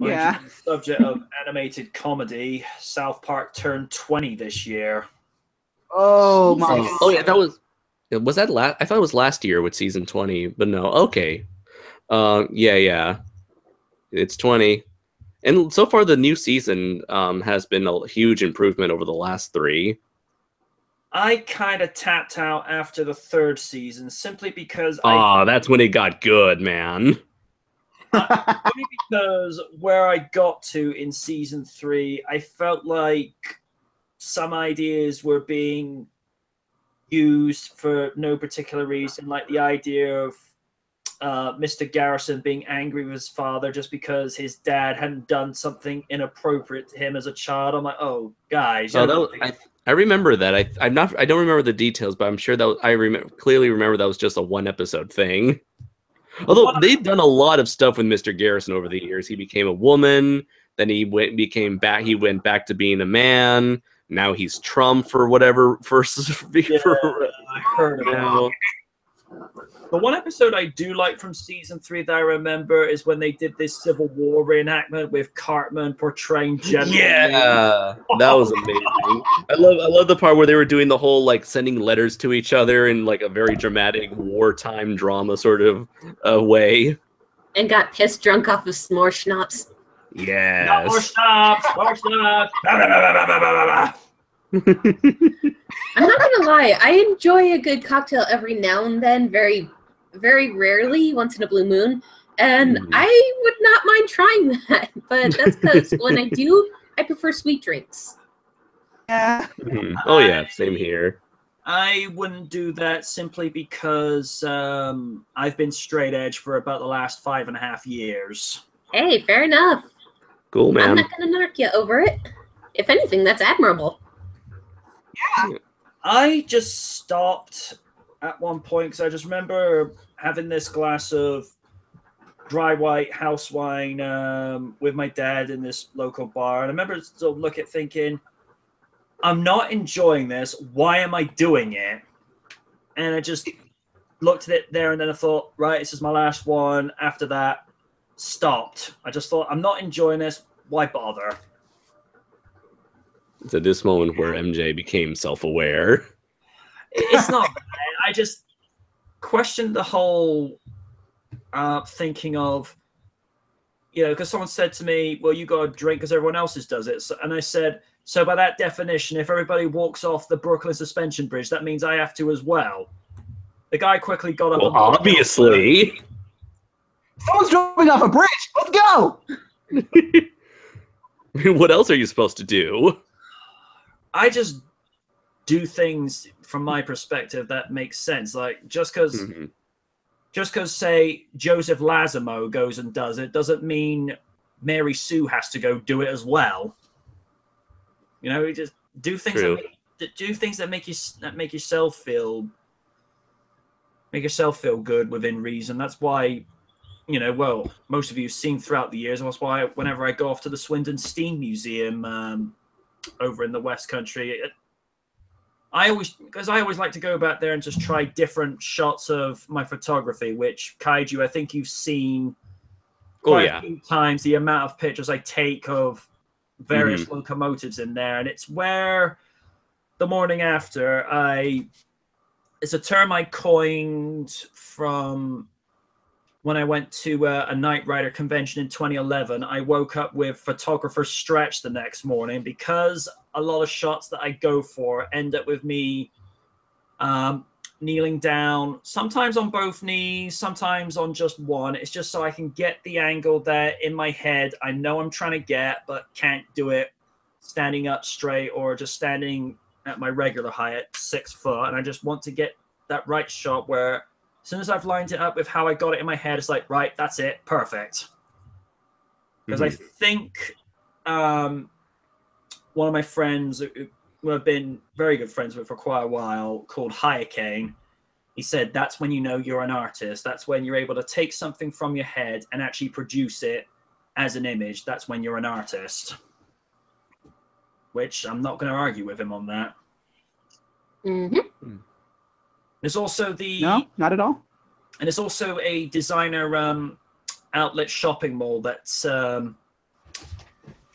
Yeah. On the subject of animated comedy, South Park turned 20 this year. Oh my God. Oh yeah, was that last? I thought it was last year with season 20, but no. Okay. Yeah. It's 20. And so far the new season has been a huge improvement over the last 3. I kind of tapped out after the 3rd season simply because that's when it got good, man. only because where I got to in season 3, I felt like some ideas were being used for no particular reason, like the idea of Mr. Garrison being angry with his father just because his dad hadn't done something inappropriate to him as a child. I'm like, oh, guys. I remember that. I don't remember the details, but I'm sure that clearly remember that was just a 1-episode thing. Although they've done a lot of stuff with Mr. Garrison over the years. He became a woman, then he went back to being a man. Now he's Trump for whatever. I heard about. The one episode I do like from season 3 that I remember is when they did this Civil War reenactment with Cartman portraying General. Yeah, that was amazing. I love the part where they were doing the whole like sending letters to each other in like a very dramatic wartime drama sort of way. And got pissed drunk off of s'more schnapps. Yes. More schnapps. I'm not gonna lie, I enjoy a good cocktail every now and then, very, very rarely, once in a blue moon, and I would not mind trying that, but that's because when I do, I prefer sweet drinks. Yeah. Oh yeah, same here. I wouldn't do that simply because I've been straight edge for about the last 5.5 years. Hey, fair enough. Cool, man. I'm not gonna narc you over it. If anything, that's admirable. Yeah. I just stopped at one point because I just remember having this glass of dry white house wine with my dad in this local bar. And I remember still thinking, I'm not enjoying this. Why am I doing it? And I just looked at it there and then I thought, right, this is my last one. After that, stopped. I just thought, I'm not enjoying this. Why bother? It's at this moment where MJ became self-aware. It's not bad. I just questioned the whole thinking of, because someone said to me, well, you got to drink because everyone else does it. And I said, so by that definition, if everybody walks off the Brooklyn Suspension Bridge, that means I have to as well. The guy quickly got up. Well, obviously. Someone's jumping off a bridge. Let's go. What else are you supposed to do? I just do things from my perspective that makes sense. Like just because say Joseph Lazimo goes and does it doesn't mean Mary Sue has to go do it as well. You just do things that make yourself feel good within reason. That's why most of you have seen throughout the years. That's why whenever I go off to the Swindon Steam Museum over in the West Country, I always like to go back there and just try different shots of my photography, which Kaiju, I think you've seen quite a few times, the amount of pictures I take of various locomotives in there. And it's where the morning after it's a term I coined from when I went to a Knight Rider convention in 2011. I woke up with photographer stretch the next morning because a lot of shots that I go for end up with me kneeling down, sometimes on both knees, sometimes on just one. It's just so I can get the angle there in my head. I know I'm trying to get, but can't do it standing up straight or just standing at my regular height at 6 foot. And I just want to get that right shot where as soon as I've lined it up with how I got it in my head, it's like, right, that's it, perfect. Because I think one of my friends who I've been very good friends with for quite a while, called Hayekane, he said that's when you know you're an artist. That's when you're able to take something from your head and actually produce it as an image. That's when you're an artist. Which I'm not going to argue with him on that. There's also No, not at all. And it's also a designer outlet shopping mall that's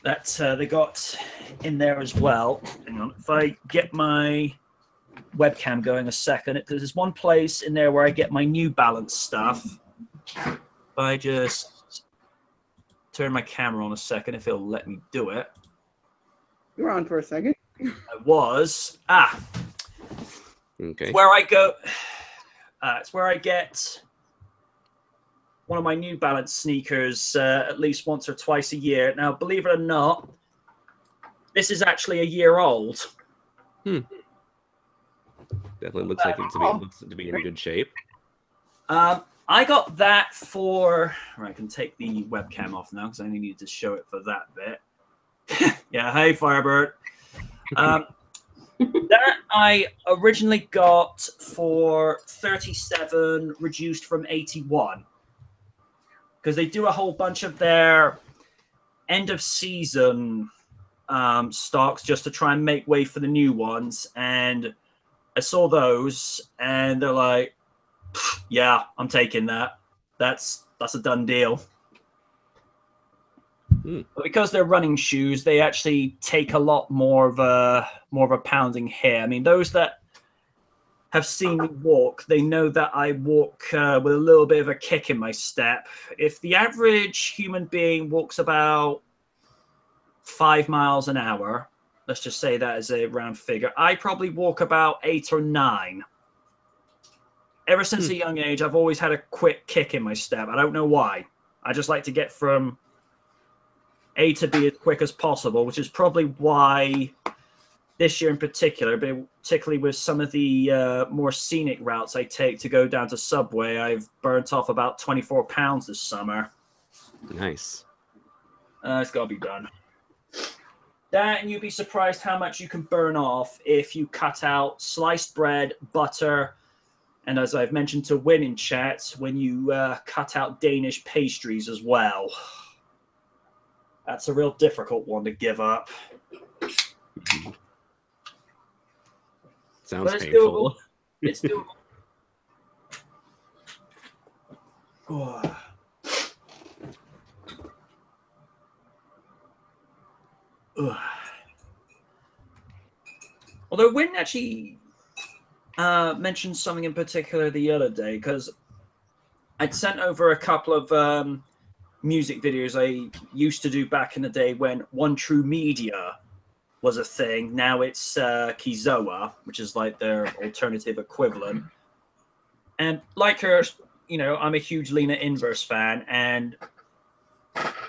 that they got in there as well. Hang on, if I get my webcam going a second, because there's one place in there where I get my New Balance stuff. If I just turn my camera on a second, if it'll let me do it. You were on for a second. I was. Okay. Where I go. It's where I get one of my New Balance sneakers at least once or twice a year. Now, believe it or not, this is actually a year old. Definitely looks like it's to be in good shape. I got that for. Right, I can take the webcam off now because I only need to show it for that bit. Yeah, hey, Firebird. That I originally got for 37, reduced from 81. Because they do a whole bunch of their end of season stocks just to try and make way for the new ones. And I saw those and they're like, yeah, I'm taking that. That's a done deal. But because they're running shoes, they actually take a lot more of a pounding hit. I mean, those that have seen me walk, they know that I walk with a little bit of a kick in my step. If the average human being walks about 5 miles an hour, let's just say that as a round figure, I probably walk about 8 or 9. Ever since a young age, I've always had a quick kick in my step. I don't know why. I just like to get from A to B as quick as possible, which is probably why this year in particular, but particularly with some of the more scenic routes I take to go down to Subway, I've burnt off about 24 pounds this summer. Nice. It's got to be done. That, and you'd be surprised how much you can burn off if you cut out sliced bread, butter, and as I've mentioned to Win in chat, when you cut out Danish pastries as well. That's a real difficult one to give up. Sounds but it's painful. Doable. It's doable. Oh. Although Win actually mentioned something in particular the other day, because I'd sent over a couple of music videos I used to do back in the day when One True Media was a thing. Now it's Kizoa, which is like their alternative equivalent. And like her, you know, I'm a huge Lena Inverse fan, and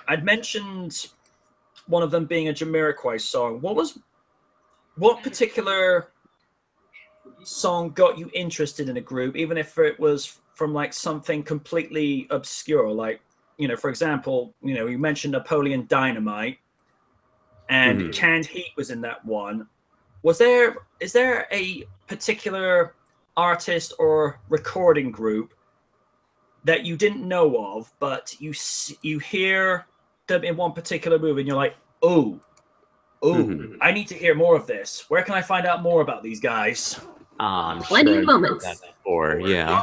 I'd mentioned one of them being a Jamiroquai song. What particular song got you interested in a group, even if it was from like something completely obscure? Like, you know, for example, you know, you mentioned Napoleon Dynamite, and Canned Heat was in that one. Is there a particular artist or recording group that you didn't know of, but you hear them in one particular movie and you're like, oh, I need to hear more of this. Where can I find out more about these guys? I'm Plenty sure of moments. I've heard that before, yeah.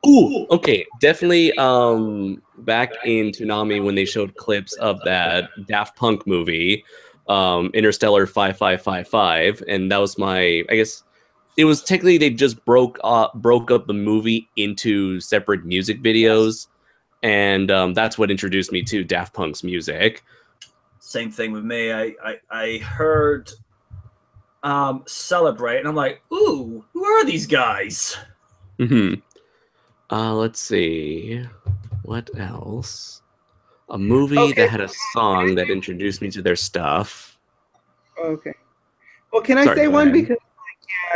Ooh, okay, definitely. Back in Toonami when they showed clips of that Daft Punk movie, Interstellar 5555, and that was my, I guess, it was technically they just broke up the movie into separate music videos, and that's what introduced me to Daft Punk's music. Same thing with me. I heard Celebrate, and I'm like, ooh, who are these guys? Let's see. What else? A movie that had a song that introduced me to their stuff. Okay. Well, can I Sorry, say go one? ahead. Because,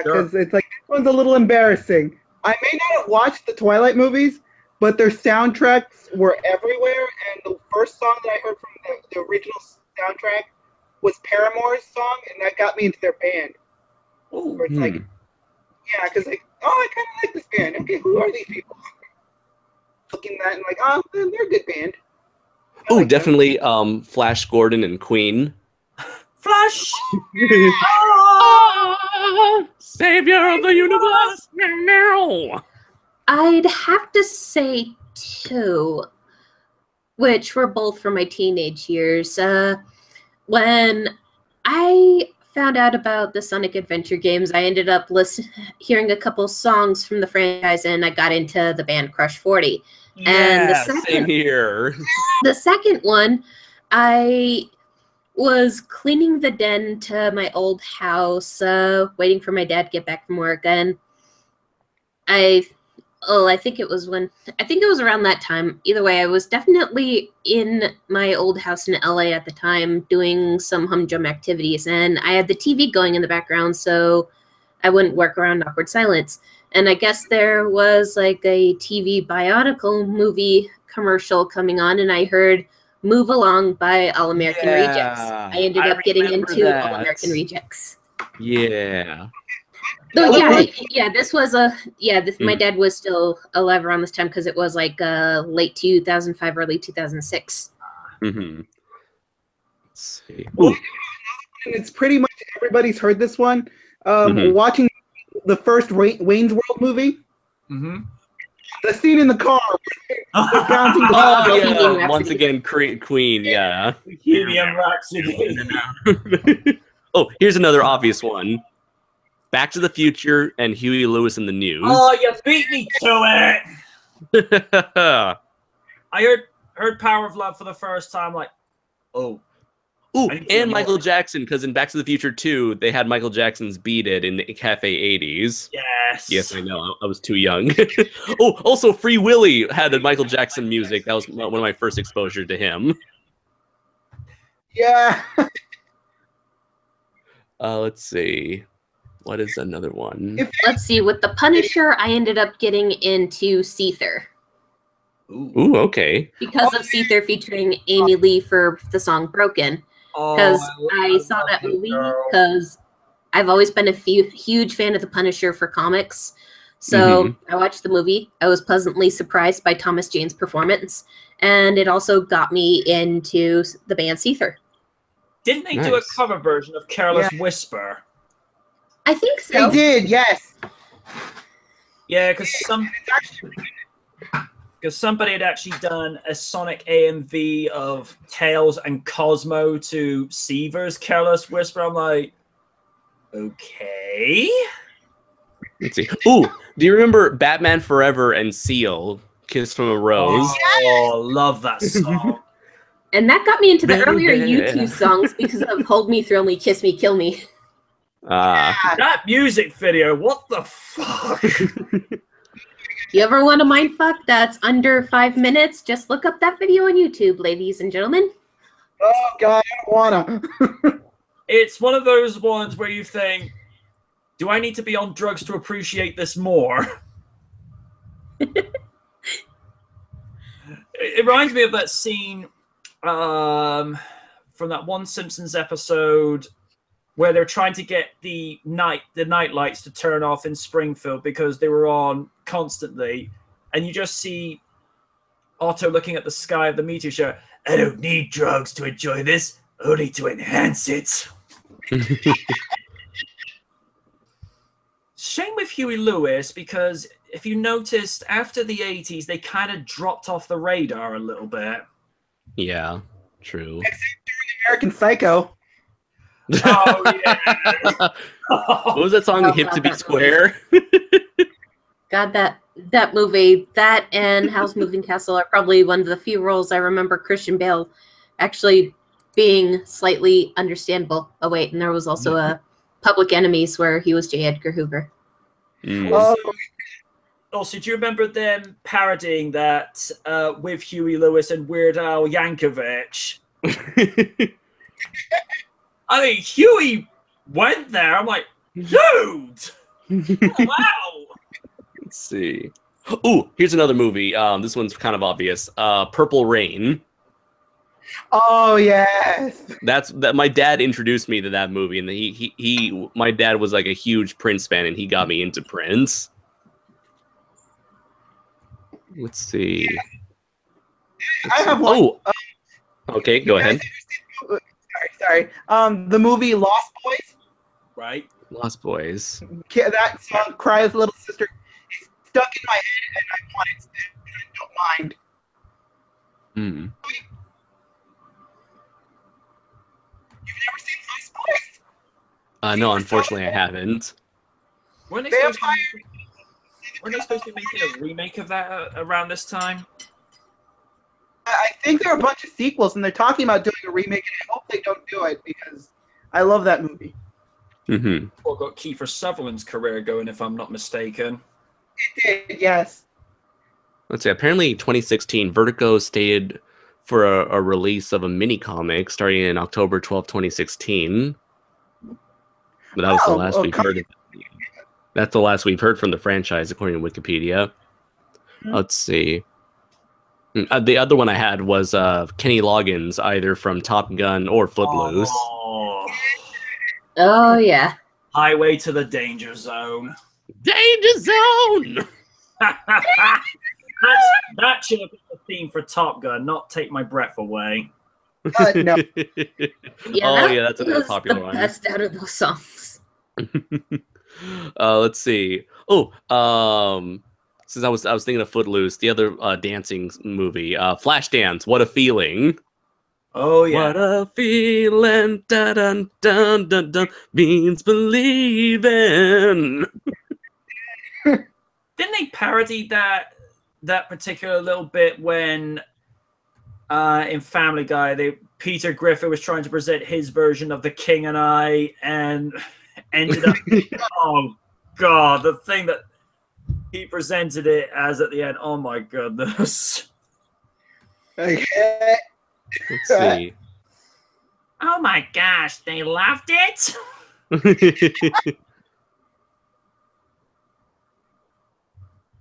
because Sure. it's like, this one's a little embarrassing. I may not have watched the Twilight movies, but their soundtracks were everywhere. And the first song that I heard from the original soundtrack was Paramore's song, and that got me into their band. Ooh. Where it's like, yeah, because like, oh, I kind of like this band. Okay, who are these people? Looking at that and like, oh, they're a good band. I Oh, like them. definitely Flash Gordon and Queen. Flash! Savior of the universe! No! I'd have to say 2. which were both from my teenage years. When I found out about the Sonic Adventure games, I ended up hearing a couple songs from the franchise, and I got into the band Crush 40. And same here. The second one, I was cleaning the den to my old house, waiting for my dad to get back from work, and I think it was around that time. Either way, I was definitely in my old house in LA at the time doing some humdrum activities, and I had the TV going in the background so I wouldn't work around awkward silence. And I guess there was like a TV Bionicle movie commercial coming on, and I heard Move Along by All American Rejects. I ended up getting into All American Rejects. Yeah. So this was my dad was still alive around this time because it was like late 2005, early 2006. Mm-hmm. Let's see. Well, it's pretty much everybody's heard this one. Watching the first Wayne's World movie. Mm-hmm. The scene in the car. Bouncing the once again, Queen, yeah. Bohemian Rhapsody. Oh, here's another obvious one. Back to the Future and Huey Lewis in the News. Oh, you beat me to it! I heard Power of Love for the first time, like, oh. Ooh, and Michael Jackson, because in Back to the Future 2, they had Michael Jackson's Beat It in the Cafe 80s. Yes. Yes, I know. I was too young. Oh, also Free Willy had the Michael Jackson music. That was one of my first exposure to him. Yeah. Let's see. What is another one? Let's see. With The Punisher, I ended up getting into Seether. Ooh, okay. Because of Seether featuring Amy Lee for the song Broken. Because I saw that movie because I've always been a huge fan of The Punisher for comics. So I watched the movie. I was pleasantly surprised by Thomas Jane's performance. And it also got me into the band Seether. Didn't they do a cover version of Careless Whisper? I think so. They did, yes. Yeah, because somebody had actually done a Sonic AMV of Tails and Cosmo to Seaver's Careless Whisper. I'm like, okay. Let's see. Ooh, do you remember Batman Forever and Seal, Kiss from a Rose? Oh, love that song. And that got me into the earlier U2 songs because of Hold Me, Thrill Me, Kiss Me, Kill Me. That music video, what the fuck? You ever want a mindfuck that's under 5 minutes? Just look up that video on YouTube, ladies and gentlemen. Oh, God, I don't wanna. It's one of those ones where you think, do I need to be on drugs to appreciate this more? It reminds me of that scene from that one Simpsons episode where they're trying to get the night lights to turn off in Springfield because they were on constantly, and you just see Otto looking at the sky of the meteor shower. I don't need drugs to enjoy this, only to enhance it. Shame with Huey Lewis, because if you noticed, after the 80s, they kind of dropped off the radar a little bit. Yeah, true. Except during American Psycho. Oh, yeah. What was that song, Hip to Be Square? God, that movie, that and Howl's Moving Castle are probably one of the few roles I remember Christian Bale actually being slightly understandable. Oh, wait, and there was also a Public Enemies where he was J. Edgar Hoover. Also, do you remember them parodying that with Huey Lewis and Weird Al Yankovic? I mean, Huey went there. I'm like, dude! Wow! Let's see. Ooh, here's another movie. This one's kind of obvious. Purple Rain. Oh, yes. That my dad introduced me to that movie, and my dad was like a huge Prince fan, and he got me into Prince. Let's see. I have one. Oh, okay, go ahead. Sorry. The movie Lost Boys. Right. Lost Boys. That song, Cry's Little Sister, is stuck in my head, and I want it to. I don't mind. No, unfortunately, I haven't. Weren't they supposed to be making a remake of that around this time? I think there are a bunch of sequels, and they're talking about doing a remake, and I hope they don't do it because I love that movie. Mm-hmm. Well, got Kiefer Sutherland's career going, if I'm not mistaken. It did, yes. Let's see. Apparently, 2016, Vertigo stated for a release of a mini comic starting in October 12, 2016. But that was the last we've heard. That's the last we've heard from the franchise, according to Wikipedia. Let's see. The other one I had was Kenny Loggins, either from Top Gun or Footloose. Oh yeah. Highway to the Danger Zone. Danger Zone! That should have been the theme for Top Gun, not Take My Breath Away. No. Yeah, that's another popular one. Best out of those songs. Let's see. Since I was thinking of Footloose, the other dancing movie, Flashdance. What a feeling! Oh yeah. What a feeling! Dun dun dun dun dun means believing. Didn't they parody that particular little bit when in Family Guy, Peter Griffin was trying to present his version of The King and I, and ended up oh god, the thing that he presented it as at the end. Oh my goodness. Okay. Let's see. Oh my gosh, they loved it.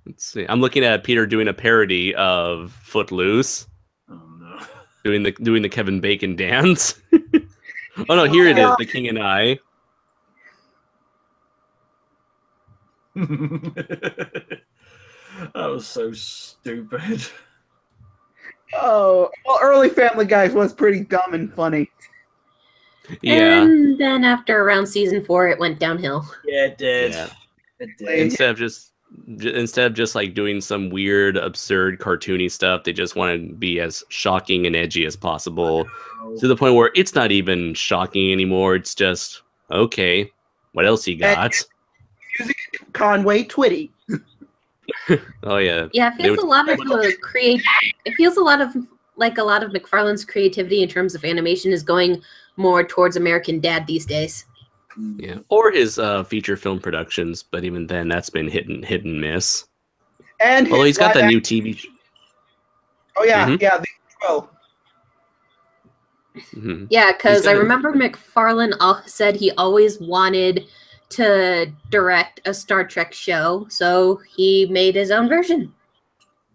Let's see. I'm looking at Peter doing a parody of Footloose. Oh no. Doing the Kevin Bacon dance. Oh no, here it is, The King and I. That was so stupid. Oh, well, early Family Guy was pretty dumb and funny. Yeah. And then after around season 4, it went downhill. Yeah, it did. Yeah. It did. Instead of just like doing some weird, absurd, cartoony stuff, they just want to be as shocking and edgy as possible, to the point where it's not even shocking anymore. It's just, okay, what else you got? Music Conway Twitty. Oh yeah. Yeah, it feels a lot of It feels a lot of McFarlane's creativity in terms of animation is going more towards American Dad these days. Yeah, or his feature film productions, but even then, that's been hit and miss. And although he's got that new TV show. Oh yeah, yeah, the show. Mm-hmm. Yeah, because I remember McFarlane said he always wanted to direct a Star Trek show, so he made his own version.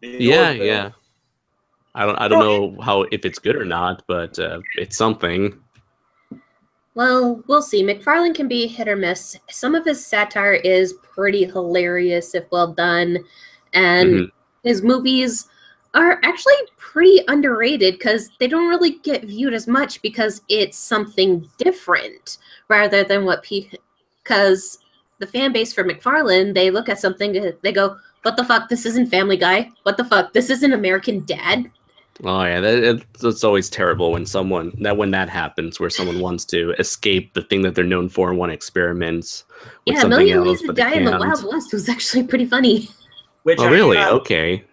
Yeah. I don't know if it's good or not, but it's something. Well, we'll see. McFarlane can be hit or miss. Some of his satire is pretty hilarious if well done, and his movies are actually pretty underrated because they don't really get viewed as much because it's something different rather than because the fan base for McFarlane, they look at something, they go, what the fuck, this isn't Family Guy? What the fuck, this isn't American Dad? Oh yeah, it's always terrible when that happens, where someone wants to escape the thing that they're known for and want to experiment with something Million else, Ways to but Die they in the can't. Wild West was actually pretty funny. Really? Okay.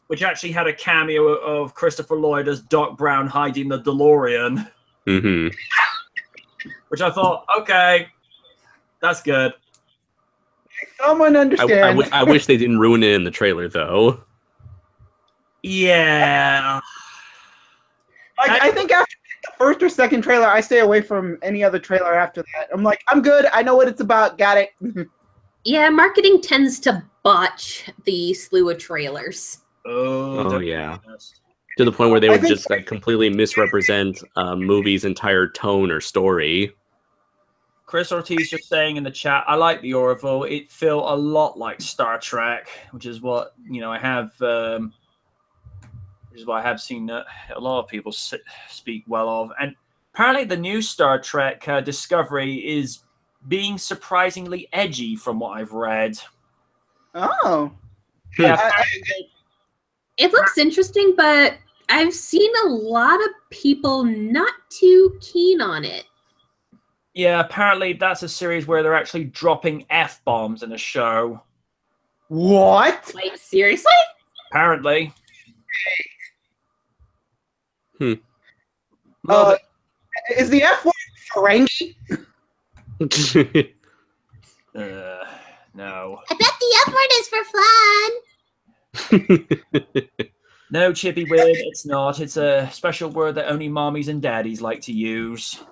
Which actually had a cameo of Christopher Lloyd as Doc Brown hiding the DeLorean. Mm-hmm. Which I thought, okay, that's good. Someone understands. I wish they didn't ruin it in the trailer, though. Yeah. I think after the first or second trailer, I stay away from any other trailer after that. I'm like, I'm good. I know what it's about. Got it. Yeah, marketing tends to botch the slew of trailers. Oh yeah. To the point where they would just like completely misrepresent movie's entire tone or story. Chris Ortiz just saying in the chat, I like the Orville. It felt a lot like Star Trek, which is what I have. Which is what I have seen a lot of people speak well of. And apparently, the new Star Trek Discovery is being surprisingly edgy, from what I've read. Oh. Yeah. It looks interesting, but I've seen a lot of people not too keen on it. Yeah, apparently that's a series where they're actually dropping F-bombs in a show. What? Wait, seriously? Apparently. Hmm. Is the F word Ferengi? No. I bet the F word is for fun. No, Chippy Weird, it's not. It's a special word that only mommies and daddies like to use.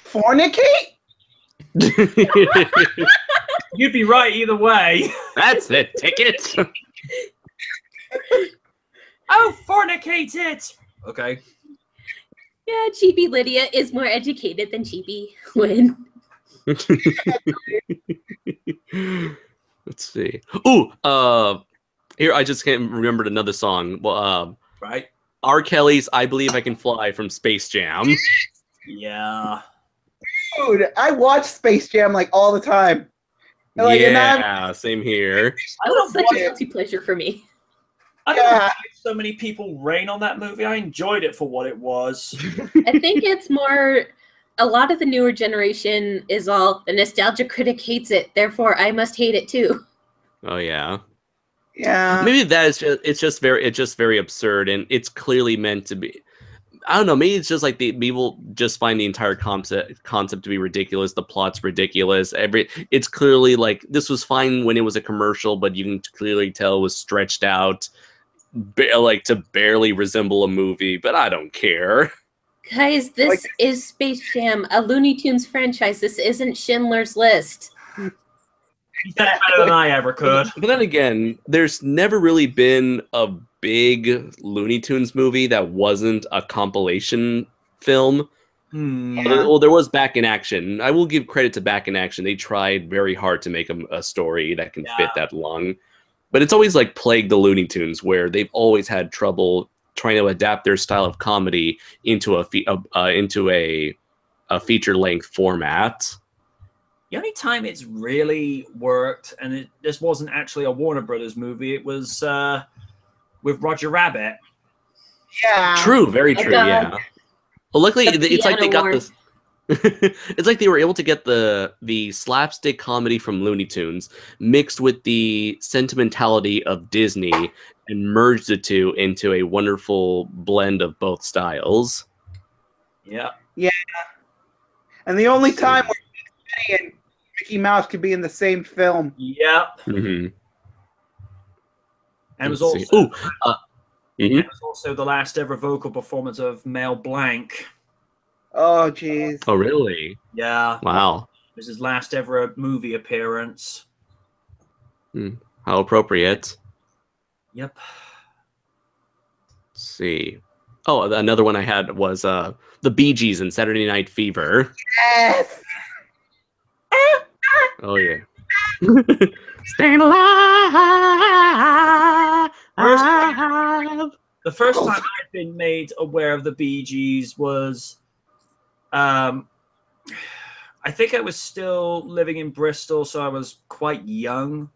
Fornicate? You'd be right either way. That's the ticket. Oh, fornicate it! Okay. Yeah, Cheapy Lydia is more educated than Cheapy Win. Let's see. Ooh, here I just can't remember another song. Well, Right? R. Kelly's "I Believe I Can Fly" from Space Jam. Yeah. Dude, I watch Space Jam like all the time. Like, Yeah, same here. That was such a guilty pleasure for me. I don't know Yeah. why so many people rain on that movie. I enjoyed it for what it was. I think it's more, a lot of the newer generation is all, the nostalgia critic hates it, therefore I must hate it too. Oh yeah. Yeah. Maybe that is just it's just very absurd, and it's clearly meant to be. I don't know. Maybe it's just like people just find the entire concept to be ridiculous. The plot's ridiculous. It's clearly like this was fine when it was a commercial, but you can clearly tell it was stretched out, like to barely resemble a movie. But I don't care. Guys, this is Space Jam, a Looney Tunes franchise. This isn't Schindler's List. You said it better than I ever could. But then again, there's never really been a big Looney Tunes movie that wasn't a compilation film. Yeah. Well, there was Back in Action. I will give credit to Back in Action. They tried very hard to make a story that can fit that long. But it's always like plagued the Looney Tunes, where they've always had trouble trying to adapt their style of comedy into a feature-length format. The only time it's really worked, and this wasn't actually a Warner Brothers movie, it was with Roger Rabbit. Yeah. True, very true. God. Yeah. Well, luckily, The it's like they got piano this. It's like they were able to get the slapstick comedy from Looney Tunes mixed with the sentimentality of Disney and merged the two into a wonderful blend of both styles. Yeah. And the only time where Minnie and Mickey Mouse could be in the same film. Yeah. Mm-hmm. And it was Let's also see. it was also the last ever vocal performance of Mel Blanc. Oh, jeez. Oh, really? Yeah. Wow. It was his last ever movie appearance. How appropriate. Yep. Let's see. Oh, another one I had was the Bee Gees in Saturday Night Fever. Yes. Oh yeah. Staying alive. The first time I've been made aware of the Bee Gees was, I think I was still living in Bristol, so I was quite young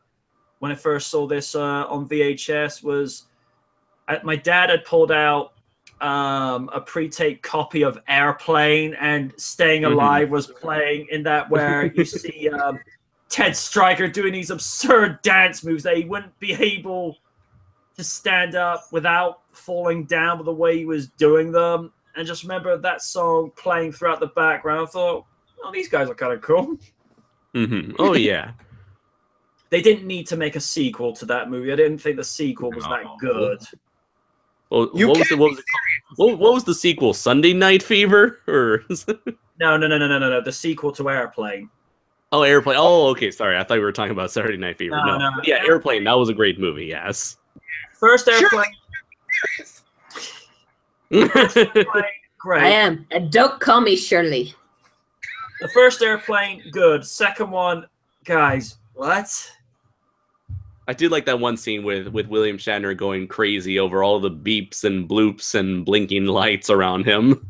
when I first saw this on VHS. My dad had pulled out a pre-tape copy of Airplane, and Staying Alive was playing in that, where you see Ted Stryker doing these absurd dance moves that he wouldn't be able to stand up without falling down with the way he was doing them. And just remember that song playing throughout the background. I thought, oh, these guys are kind of cool. Oh yeah. They didn't need to make a sequel to that movie. I didn't think the sequel was that good. Well, what was the sequel? Sunday Night Fever, or No. The sequel to Airplane. oh, Airplane. Oh, okay. Sorry, I thought we were talking about Saturday Night Fever. No. Yeah, Airplane. That was a great movie. Yes. First Airplane, great. I am. And don't call me Shirley. The first Airplane, good. Second one, guys, what? I did like that one scene with William Shatner going crazy over all the beeps and bloops and blinking lights around him.